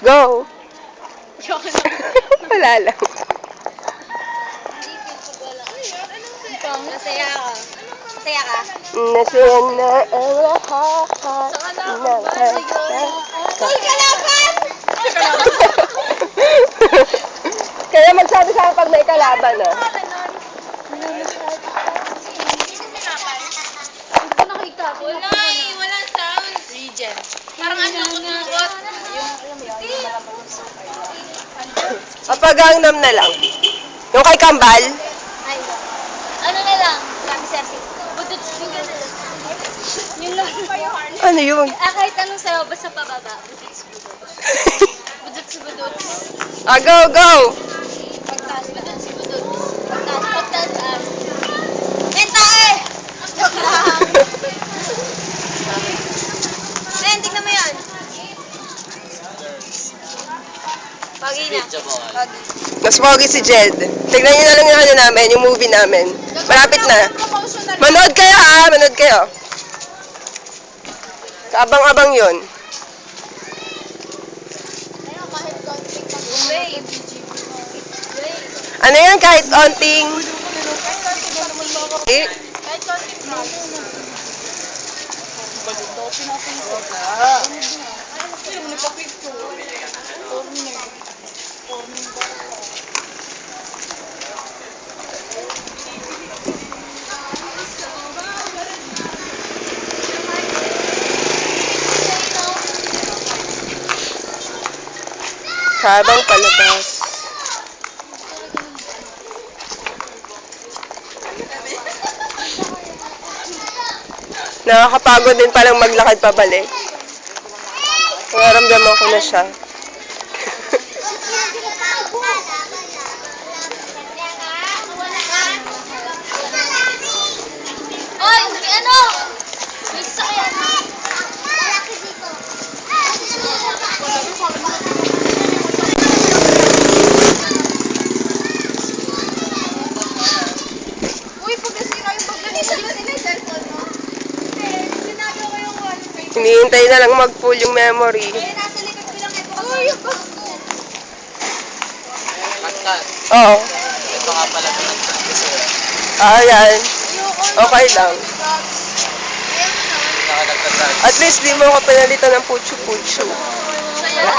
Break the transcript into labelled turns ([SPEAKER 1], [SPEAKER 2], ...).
[SPEAKER 1] Go! Wala lang.
[SPEAKER 2] Masaya ako. Masaya ka?
[SPEAKER 1] Nasaya na ang lahat ng
[SPEAKER 2] Tol, kalaban!
[SPEAKER 1] Kaya magsabi sa akin pag may kalaban, ah.
[SPEAKER 2] Wala eh, walang sound. Regen. Parang ano ko tukot.
[SPEAKER 1] Kapag Gangnam na lang. Yung kay Kambal,
[SPEAKER 2] Ay, ano na lang? Sabi sir, budots budots. Yun lang.
[SPEAKER 1] ano yun?
[SPEAKER 2] Kahit anong sayo, basta pababa. Budots budots. Budots budots.
[SPEAKER 1] Ah, go, go!
[SPEAKER 2] Pagtaas, budots budots. Pagtaas, Benta eh! Joke lang. Men, tignan mo yan. Pagi na. Pagi.
[SPEAKER 1] Mas pogi si Jed. Tignan nyo na lang yung ano namin, yung movie namin. Malapit na. Manood kayo, ha? Manood kayo. Kaabang-abang yun. Ano yan? Kahit onting... Eh? Habang palabas. Nakakapagod din palang maglakad pabalik. Naramdaman ko na siya.
[SPEAKER 2] Oy, ano? May sasakyan. Malaki dito. Uy, pag nasira yung pagganito, sila yung cellphone mo. Sinabi ko yung wallpaper.
[SPEAKER 1] Hinihintay na lang mag-full yung memory.
[SPEAKER 2] Nasa likod ko lang ito. Uy, yung bag ko.
[SPEAKER 1] Oo.
[SPEAKER 3] Ito nga pala
[SPEAKER 1] Ah, yan. Okay lang.
[SPEAKER 3] nakalagkatag.
[SPEAKER 1] At least di mo ako pinalitan ng putsu-putsu.
[SPEAKER 2] Saya.